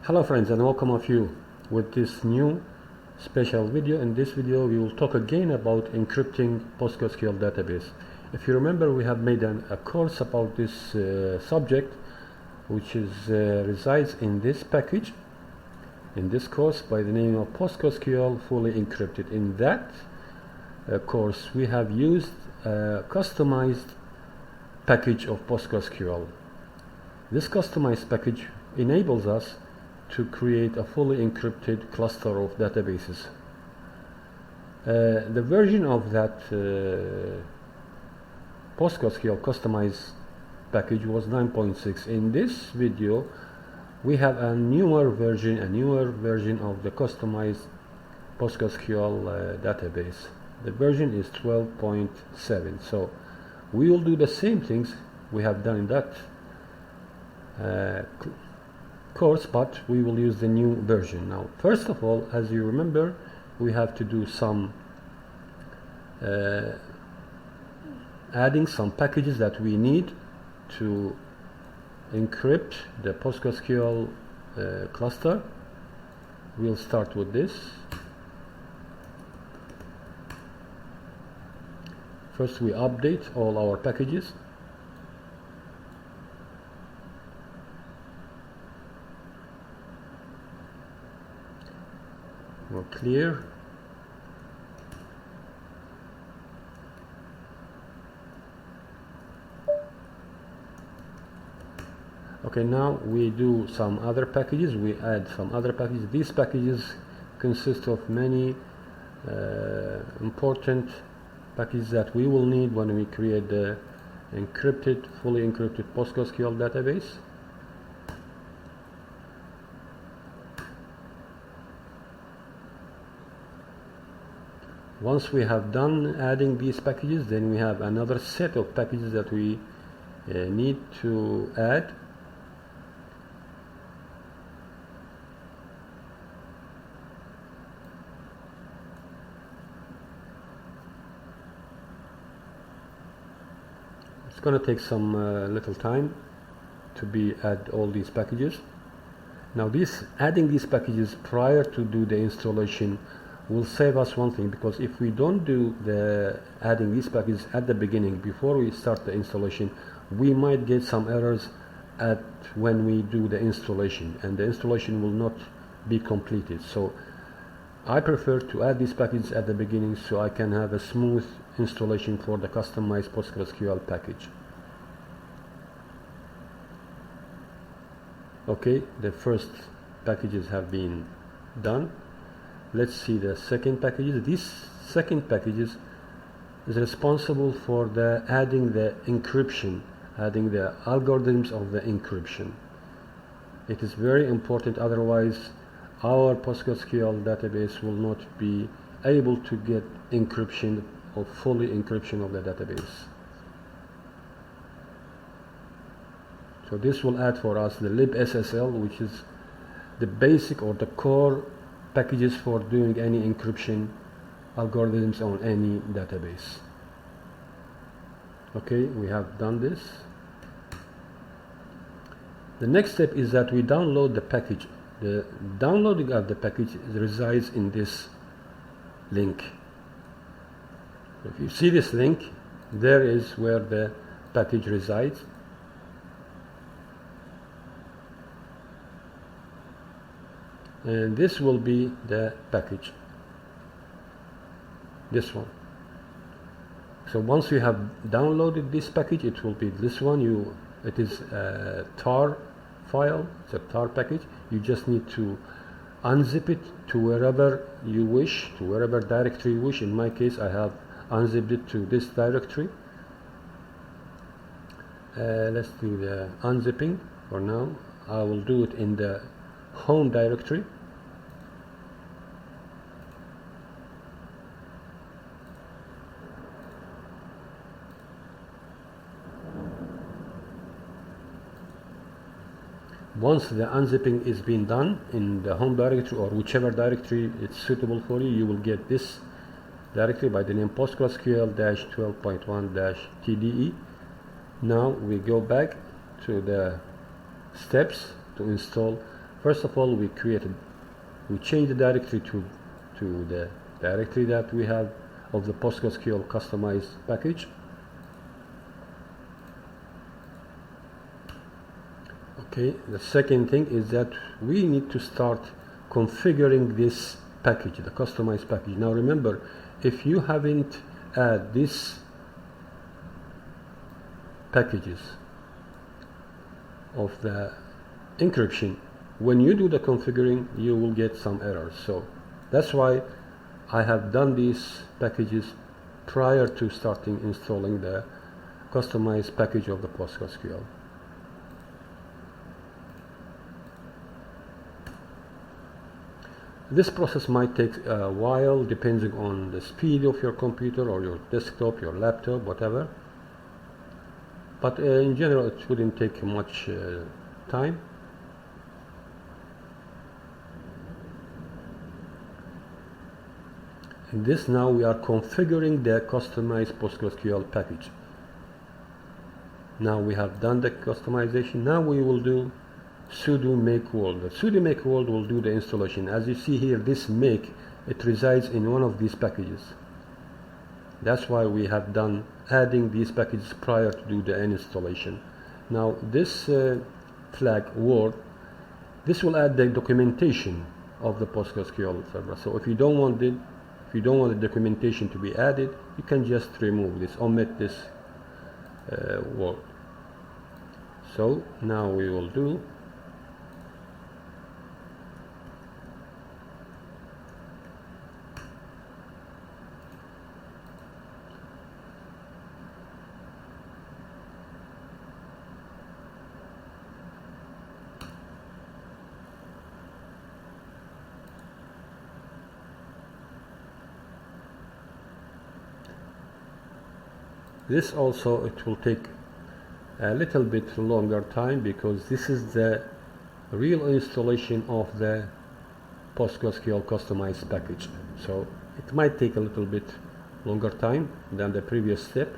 Hello friends, and welcome of you with this new special video. In this video we will talk again about encrypting Postgresql database. If you remember, we have made a course about this subject, which resides in this package, in this course, by the name of Postgresql fully encrypted. In that course we have used a customized package of Postgresql. This customized package enables us to create a fully encrypted cluster of databases. The version of that Postgresql customized package was 9.6. In this video we have a newer version of the customized Postgresql database. The version is 12.7. so we will do the same things we have done in that course, but we will use the new version. Now, first of all, as you remember, we have to do some adding some packages that we need to encrypt the Postgresql cluster. We'll start with this. First, we update all our packages. We're clear. Okay, now we do some other packages. We add some other packages. These packages consist of many important packages that we will need when we create the fully encrypted Postgresql database. Once we have done adding these packages, then we have another set of packages that we need to add. It's going to take some little time to add all these packages. Now, adding these packages prior to do the installation will save us one thing, because if we don't do adding these packages at the beginning before we start the installation, we might get some errors when we do the installation, and the installation will not be completed. So I prefer to add these packages at the beginning so I can have a smooth installation for the customized Postgresql package. Okay, the first packages have been done. Let's see the second packages. This second packages is responsible for adding the encryption, adding the algorithms of the encryption. It is very important, otherwise our Postgresql database will not be able to get encryption or fully encryption of the database. So this will add for us the libSSL, which is the basic or the core packages for doing any encryption algorithms on any database. Okay, we have done this. The next step is that we download the package. The downloading of the package resides in this link. If you see this link, there is where the package resides. And this will be the package, this one. So once you have downloaded this package, it will be this one. It is a tar file, it's a tar package. You just need to unzip it to wherever you wish, to wherever directory you wish. In my case, I have unzipped it to this directory. Let's do the unzipping for now. I will do it in the home directory. Once the unzipping is being done in the home directory or whichever directory it's suitable for you, you will get this directory by the name Postgresql-12.1-TDE. Now we go back to the steps to install First of all, we changed the directory to the directory that we have of the PostgreSQL customized package. Okay, the second thing is that we need to start configuring this package, the customized package. Now remember, if you haven't added these packages of the encryption, when you do the configuring, you will get some errors. So that's why I have done these packages prior to starting installing the customized package of the PostgreSQL. This process might take a while depending on the speed of your computer or your desktop, your laptop, whatever. But in general, it wouldn't take much time. In this, now we are configuring the customized PostgreSQL package. Now we have done the customization. Now we will do sudo make world. The sudo make world will do the installation. As you see here, this make, it resides in one of these packages. That's why we have done adding these packages prior to do the installation. Now this flag world, this will add the documentation of the PostgreSQL server. So if you don't want the documentation to be added, you can just remove this, omit this word. So now we will do this. Also, it will take a little bit longer time because this is the real installation of the PostgreSQL customized package. So it might take a little bit longer time than the previous step.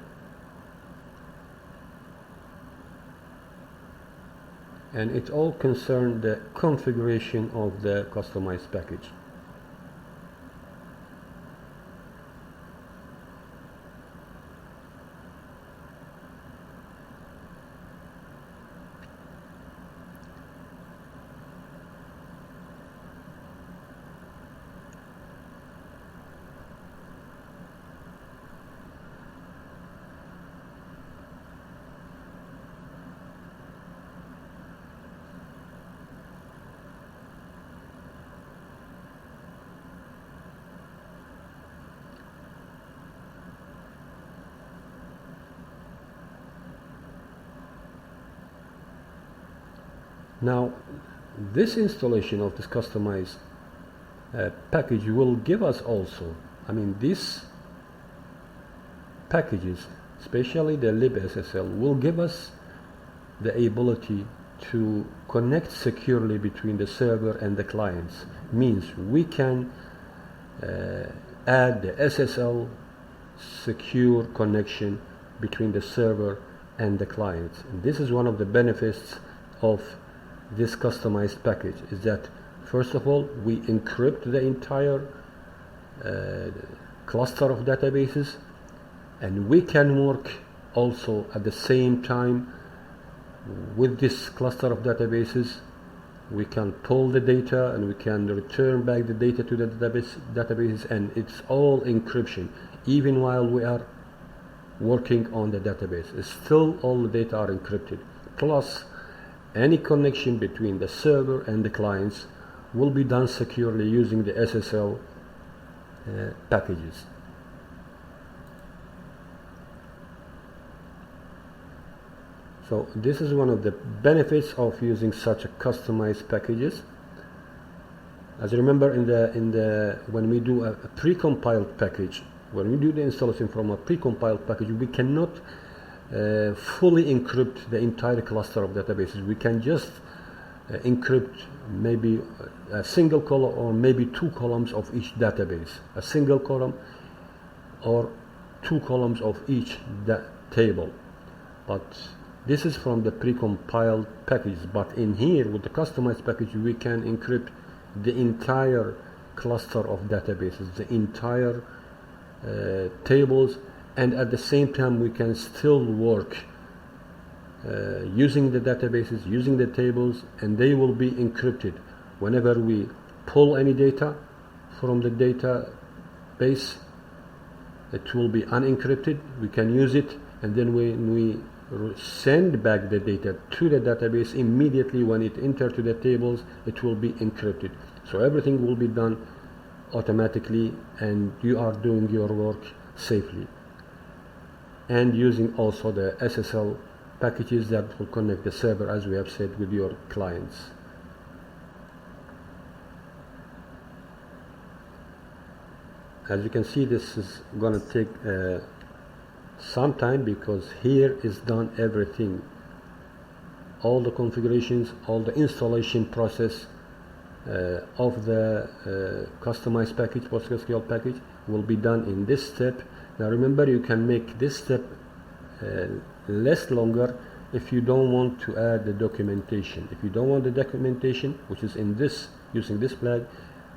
And it all concerns the configuration of the customized package. Now, this installation of this customized package will give us also, these packages, especially the libSSL, will give us the ability to connect securely between the server and the clients. Means we can add the SSL secure connection between the server and the clients. And this is one of the benefits of this customized package, is that first of all we encrypt the entire cluster of databases, and we can work also at the same time with this cluster of databases. We can pull the data and we can return back the data to the databases, and it's all encryption. Even while we are working on the database, it's still all the data are encrypted. Plus, any connection between the server and the clients will be done securely using the SSL packages. So this is one of the benefits of using such a customized packages. As you remember, when we do a precompiled package, when we do the installation from a precompiled package, we cannot fully encrypt the entire cluster of databases. We can just encrypt maybe a single column or maybe two columns of each database, a single column or two columns of each table. But This is from the precompiled package, but in here with the customized package we can encrypt the entire cluster of databases, the entire tables, and at the same time we can still work using the databases, using the tables, and they will be encrypted. Whenever we pull any data from the database, it will be unencrypted. We can use it, and then when we send back the data to the database, immediately when it enters to the tables, it will be encrypted. So everything will be done automatically, and you are doing your work safely. And using also the SSL packages that will connect the server, as we have said, with your clients. As you can see, this is going to take some time, because here is done everything. All the configurations, all the installation process of the customized package, Postgresql package, will be done in this step. Now remember, you can make this step less longer if you don't want to add the documentation. If you don't want the documentation, which is in this, using this flag,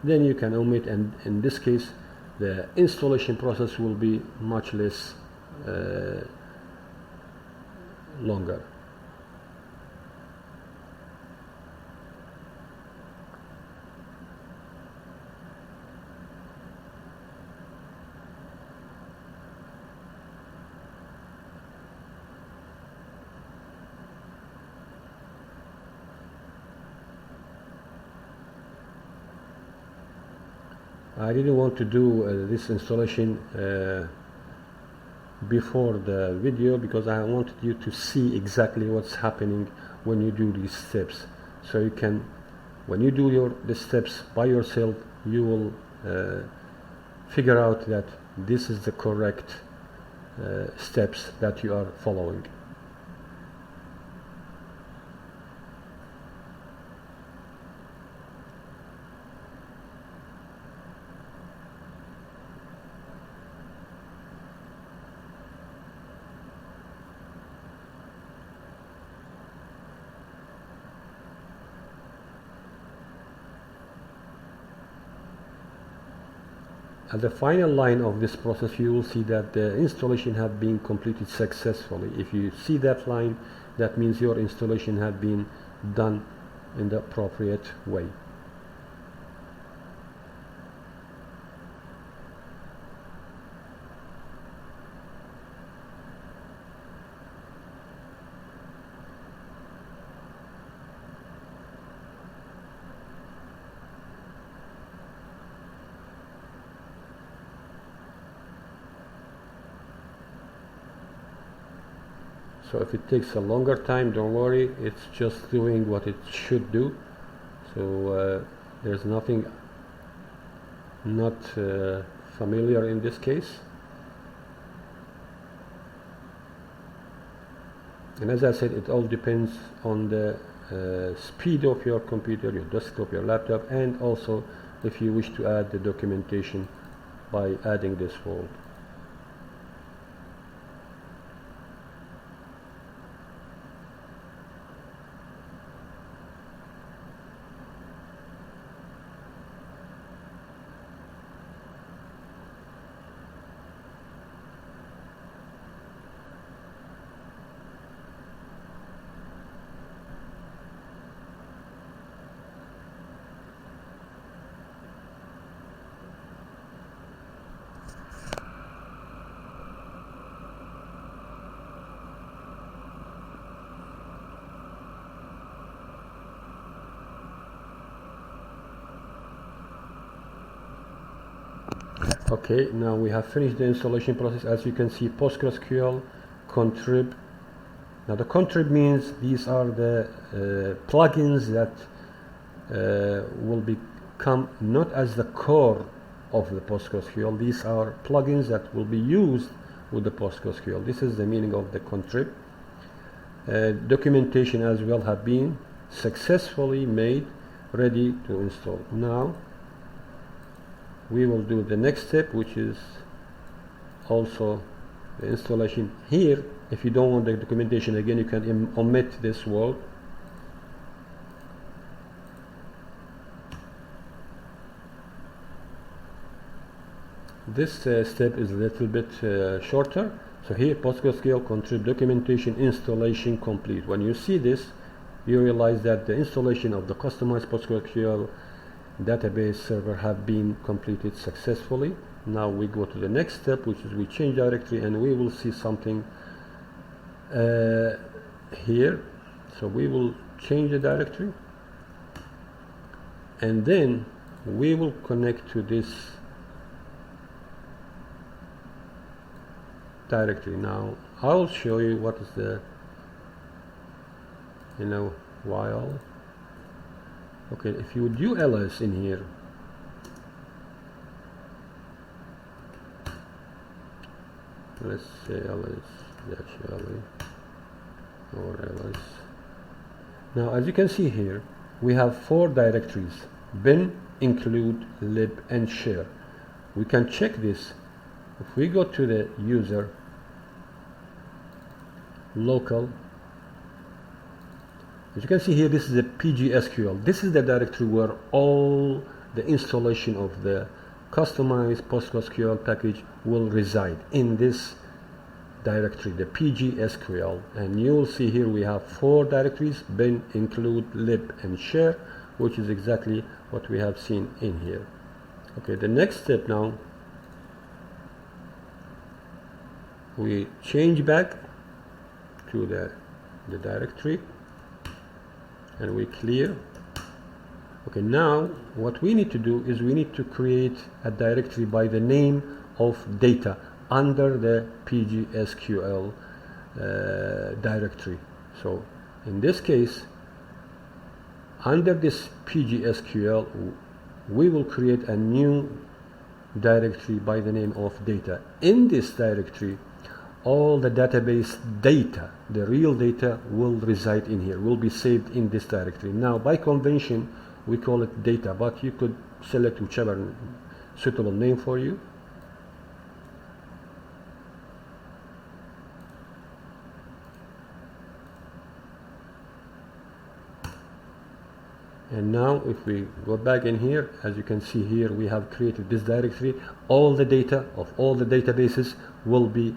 then you can omit, and in this case the installation process will be much less longer. I didn't want to do this installation before the video, because I wanted you to see exactly what's happening when you do these steps. So you can, when you do the steps by yourself, you will figure out that this is the correct steps that you are following. At the final line of this process, you will see that the installation has been completed successfully. If you see that line, that means your installation has been done in the appropriate way. So if it takes a longer time, don't worry, it's just doing what it should do. So there's nothing not familiar in this case. And as I said, it all depends on the speed of your computer, your desktop, your laptop, and also if you wish to add the documentation by adding this fold. Okay, now we have finished the installation process. As you can see, Postgresql contrib. Now the contrib means these are the plugins that will become not as the core of the Postgresql. These are plugins that will be used with the Postgresql. This is the meaning of the contrib. Documentation as well have been successfully made, ready to install. Now we will do the next step, which is also the installation. Here If you don't want the documentation again, you can omit this word. This step is a little bit shorter. So here, Postgresql contrib documentation installation complete. When you see this, you realize that the installation of the customized Postgresql database server have been completed successfully. Now we go to the next step, which is we change directory, and we will see something here. So we will change the directory, and then we will connect to this directory. Now I'll show you what is the while. Okay, if you do ls in here, let's say ls or ls. Now as you can see here, we have 4 directories: bin, include, lib, and share. We can check this. If we go to the user local, as you can see here, this is the PGSQL. This is the directory where all the installation of the customized PostgreSQL package will reside, in this directory, the PGSQL. And you will see here we have 4 directories: bin, include, lib, and share, which is exactly what we have seen in here. Okay, the next step now, we change back to the directory and we clear. Okay, now what we need to do is we need to create a directory by the name of data under the PGSQL directory. So in this case, under this PGSQL, we will create a new directory by the name of data. In this directory, all the database data, the real data, will reside in here, will be saved in this directory. Now by convention we call it data, but you could select whichever suitable name for you. And now if we go back in here, as you can see here, we have created this directory. All the data of all the databases will be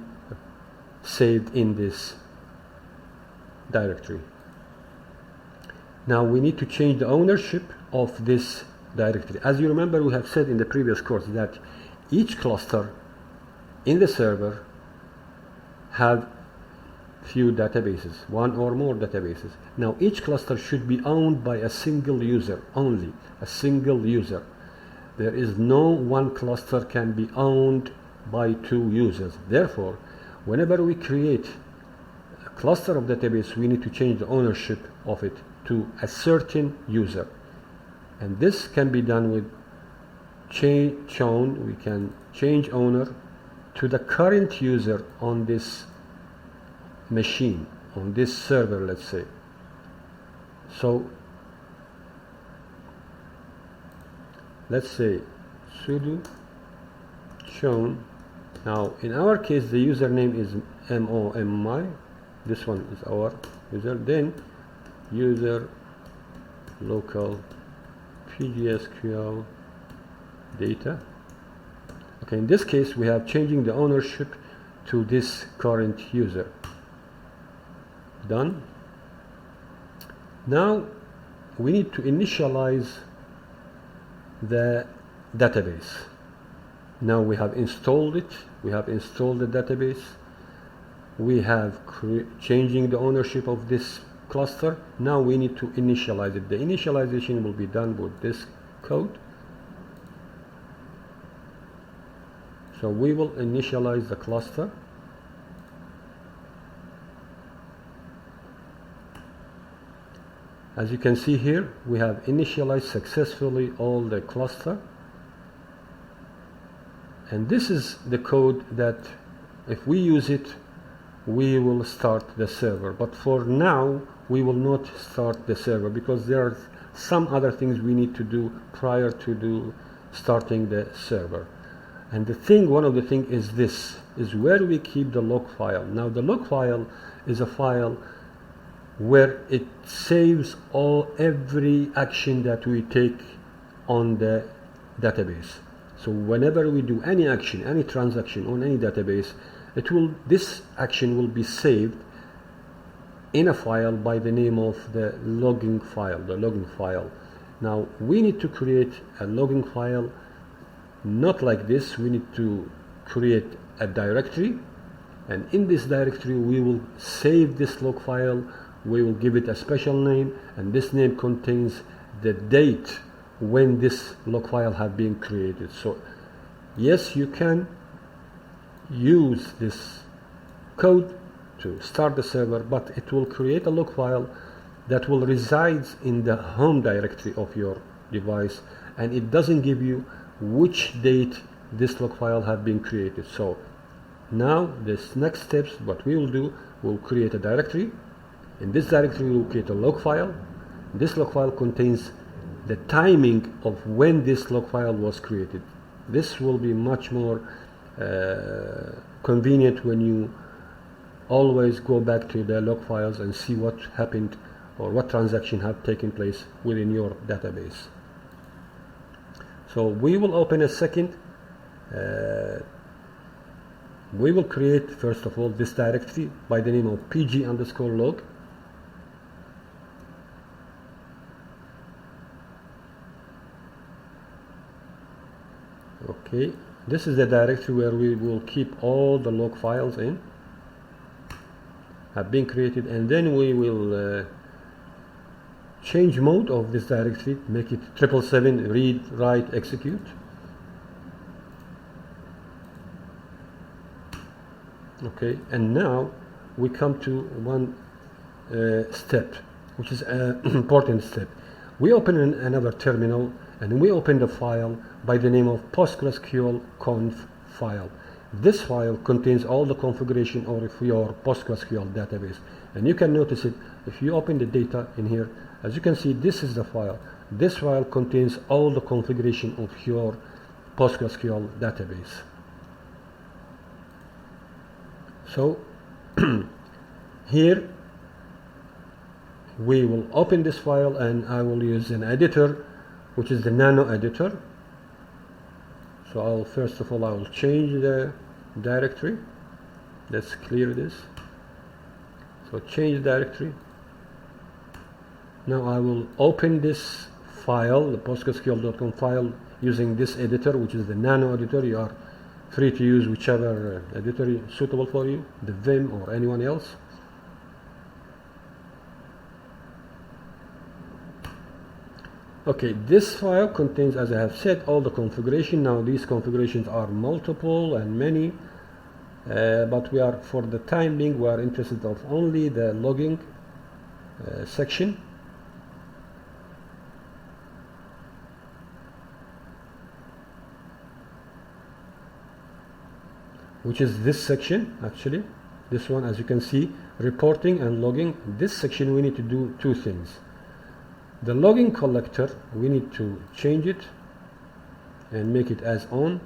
saved in this directory. Now we need to change the ownership of this directory. As you remember, we have said in the previous course that each cluster in the server have few databases, 1 or more databases. Now each cluster should be owned by a single user, only a single user. There is no one cluster can be owned by 2 users. Therefore, whenever we create a cluster of database, we need to change the ownership of it to a certain user. And this can be done with chown. We can change owner to the current user on this machine, on this server, let's say. So let's say sudo chown. Now in our case the username is MOMI, this one is our user, then user local PGSQL data. Okay, in this case we have changing the ownership to this current user. Done. Now we need to initialize the database. Now we have installed it, we have installed the database, we have changing the ownership of this cluster. Now we need to initialize it. The initialization will be done with this code. So we will initialize the cluster. As you can see here, we have initialized successfully all the cluster. And this is the code that if we use it, we will start the server. But for now, we will not start the server because there are some other things we need to do prior to starting the server. And one of the thing is this, is where we keep the log file. Now the log file is a file where it saves every action that we take on the database. So whenever we do any action, any transaction on any database, this action will be saved in a file by the name of the logging file. Now we need to create a logging file, not like this. We need to create a directory, and in this directory we will save this log file. We will give it a special name, and this name contains the date when this log file have been created. So yes, you can use this code to start the server, but it will create a log file that will reside in the home directory of your device, and it doesn't give you which date this log file have been created. So now this next steps, what we will do, we'll create a directory. In this directory we will create a log file. This log file contains the timing of when this log file was created. This will be much more convenient when you always go back to the log files and see what happened or what transaction have taken place within your database. So we will open a second. We will create first of all this directory by the name of pg_log. Okay, this is the directory where we will keep all the log files in, have been created, and then we will change mode of this directory, make it 777 read, write, execute. Okay, and now we come to one step, which is an important step. We open another terminal, and we open the file by the name of Postgresql conf file. This file contains all the configuration of your Postgresql database, and you can notice it if you open the data in here. As you can see, this is the file. This file contains all the configuration of your Postgresql database. So here we will open this file, and I will use an editor, which is the nano editor. So first of all I will change the directory. Let's clear this. So change directory. Now I will open this file, the postgresql.com file, using this editor, which is the nano editor. You are free to use whichever editor is suitable for you, the Vim or anyone else. Okay, this file contains, as I have said, all the configuration. Now these configurations are multiple and many, but we are, for the time being, we are interested of only the logging section. Which is this section, actually. This one, as you can see, reporting and logging. This section we need to do two things. The logging collector, we need to change it and make it as on.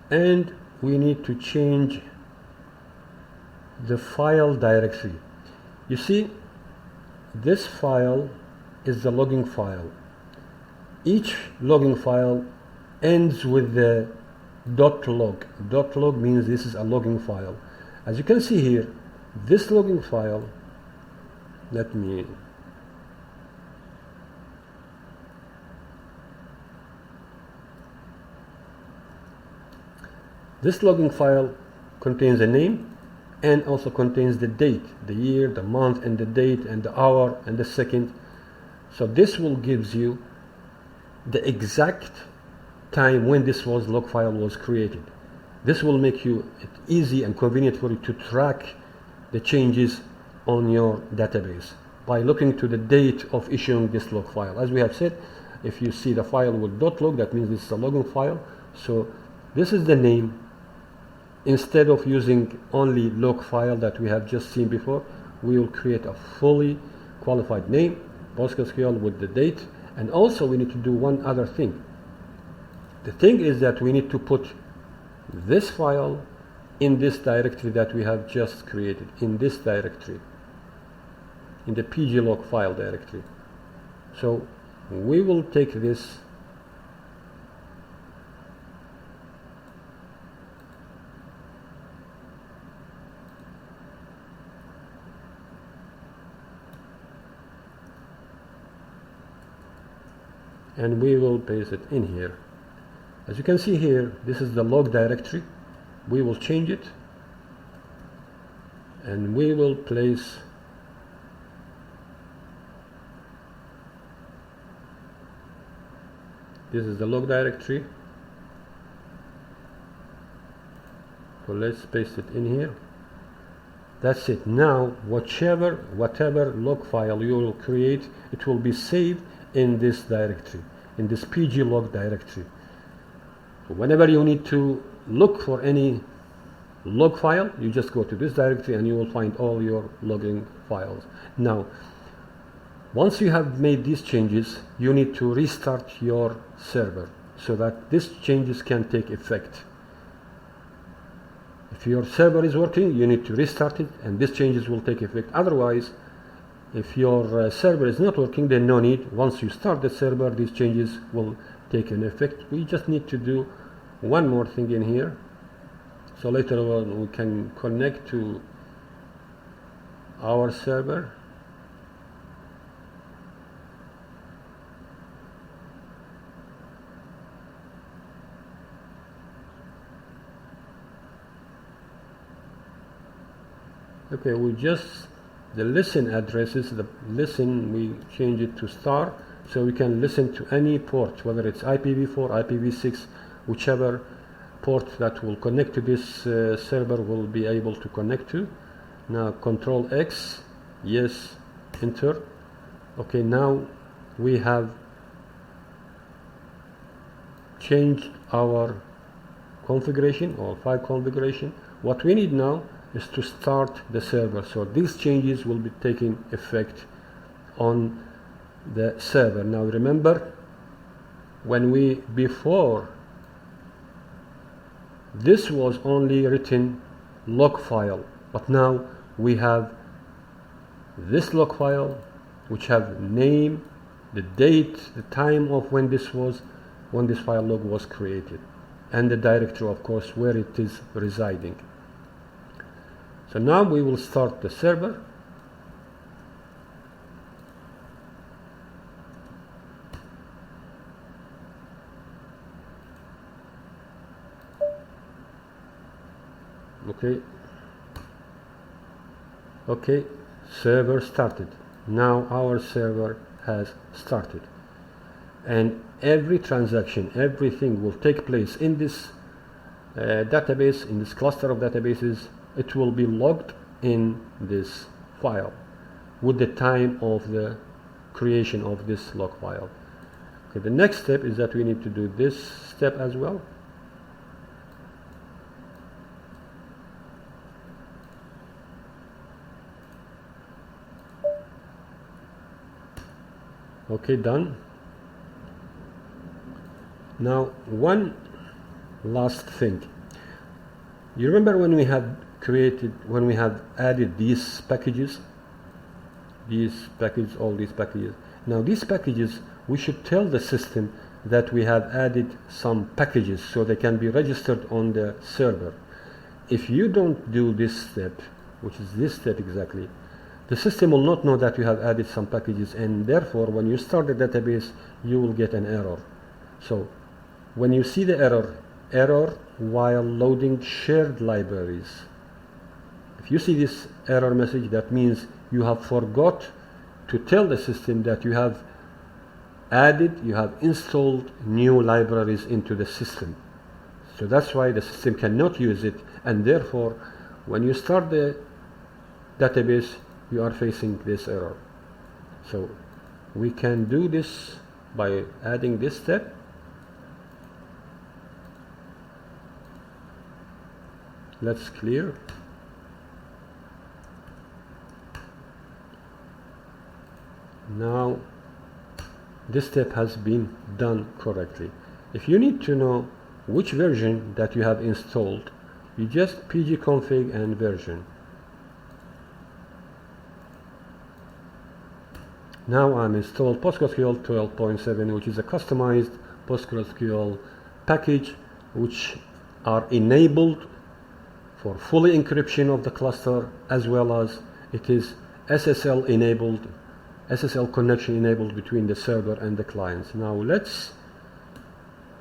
And we need to change the file directory. You see, this file is the logging file. Each logging file ends with the .log. .log means this is a logging file. As you can see here, this logging file, this logging file contains a name and also contains the date, the year, the month, and the date, and the hour, and the second. So this will gives you the exact time when this log file was created. This will make it easy and convenient for you to track the changes on your database by looking to the date of issuing this log file. As we have said, if you see the file with .log, that means this is a logging file. So this is the name. Instead of using only log file that we have just seen before, we will create a fully qualified name, Postgresql, with the date, And also we need to do one other thing. The thing is that we need to put this file in this directory that we have just created, in this directory, in the pglog file directory. So we will take this and we will paste it in here. As you can see here, this is the log directory. We will change it and we will place this is the log directory. So let's paste it in here. That's it. Now whatever log file you will create, it will be saved in this directory, in this pglog directory. So whenever you need to look for any log file, you just go to this directory and you will find all your logging files. Now once you have made these changes, you need to restart your server so that these changes can take effect. If your server is working, you need to restart it and these changes will take effect. Otherwise, if your server is not working, then no need. Once you start the server, these changes will take an effect. We just need to do one more thing in here. So later on we can connect to our server. Okay, we just, the listen addresses, the listen, we change it to star, so we can listen to any port, whether it's IPv4, IPv6, whichever port that will connect to this server will be able to connect to. Now Control X, yes, enter. Okay, now we have changed our configuration or file configuration. What we need now is to start the server. So these changes will be taking effect on the server. Now remember, when we before, this was only written log file, but now we have this log file which have name, the date, the time of when this file log was created, and the directory, of course, where it is residing. So now we will start the server. Okay, server started. Now our server has started, and every transaction, everything will take place in this database, in this cluster of databases. It will be logged in this file with the time of the creation of this log file. Okay, the next step is that we need to do this step as well. Okay, done. Now one last thing. You remember when we have added these packages, all these packages. Now these packages, we should tell the system that we have added some packages so they can be registered on the server. If you don't do this step, which is this step exactly, the system will not know that you have added some packages, and therefore when you start the database you will get an error. So when you see the error while loading shared libraries, if you see this error message, that means you have forgot to tell the system that you have installed new libraries into the system. So that's why the system cannot use it, and therefore when you start the database you are facing this error. So we can do this by adding this step. Let's clear. Now this step has been done correctly. If you need to know which version that you have installed, you just pgconfig and version. Now I'm installed Postgresql 12.7, which is a customized Postgresql package which are enabled for fully encryption of the cluster, as well as it is SSL enabled, SSL connection enabled between the server and the clients. Now let's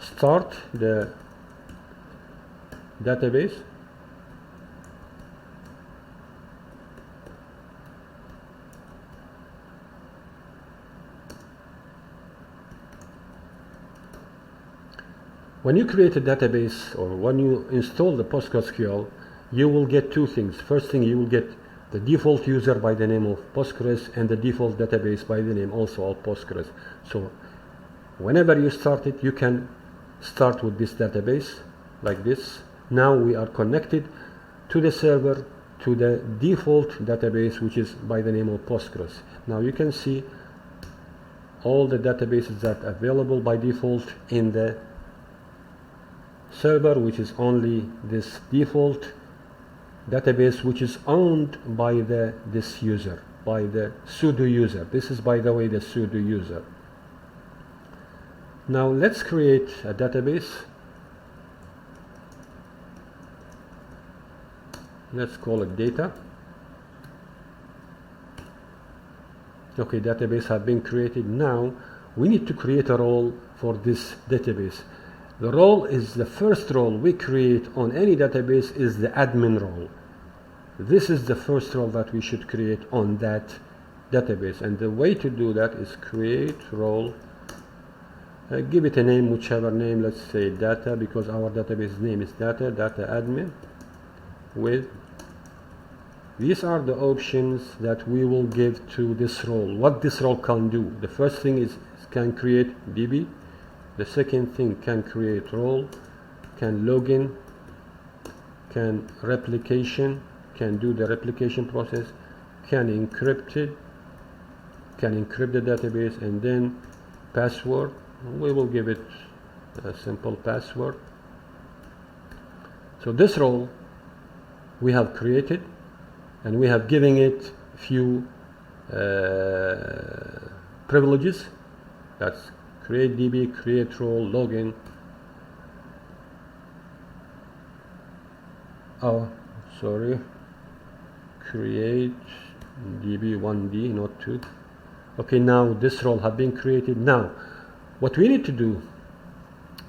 start the database. When you create a database, or when you install the Postgresql, you will get two things. First thing, you will get the default user by the name of Postgres, and the default database by the name also of Postgres. So whenever you start it, you can start with this database like this. Now we are connected to the server, to the default database, which is by the name of Postgres. Now you can see all the databases that are available by default in the server, which is only this default database, which is owned by this user, by the sudo user. This is, by the way, the sudo user. Now let's create a database. Let's call it data. Okay, database have been created. Now we need to create a role for this database. The role is the first role we create on any database is the admin role. This is the first role that we should create on that database, and the way to do that is create role, give it a name, whichever name. Let's say data, because our database name is data admin. With these are the options that we will give to this role. What this role can do: the first thing is can create DB. The second thing, can create role, can login, can replication, can do the replication process, can encrypt the database, and then password. We will give it a simple password. So this role we have created, and we have given it few privileges. That's create DB, create role, login. Oh, sorry. Create DB 1D, not 2. Okay, now this role has been created. Now, what we need to do,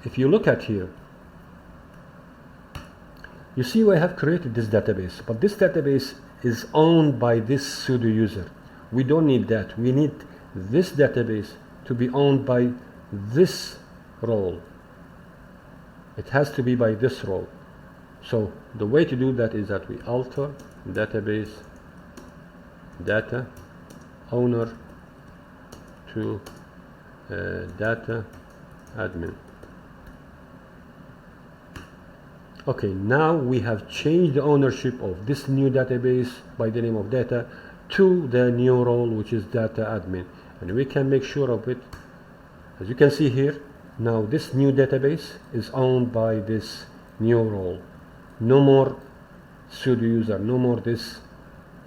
if you look at here, you see we have created this database, but this database is owned by this sudo user. We don't need that. We need this database to be owned by this role. It has to be by this role. So the way to do that is that we alter database data owner to data admin. Okay, now we have changed the ownership of this new database by the name of data to the new role, which is data admin, and we can make sure of it. As you can see here, now this new database is owned by this new role. No more sudo user, no more this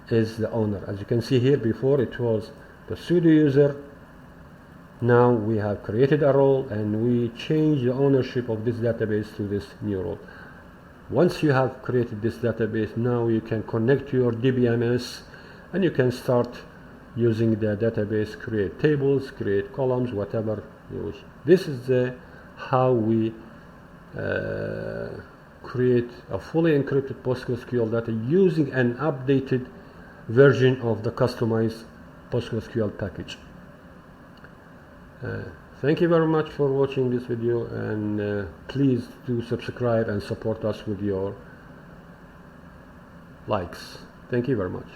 is the owner. As you can see here, before it was the sudo user. Now we have created a role, and we change the ownership of this database to this new role. Once you have created this database, now you can connect to your DBMS, and you can start using the database, create tables, create columns, whatever you wish. This is how we create a fully encrypted PostgreSQL data using an updated version of the customized PostgreSQL package. Thank you very much for watching this video, and please do subscribe and support us with your likes. Thank you very much.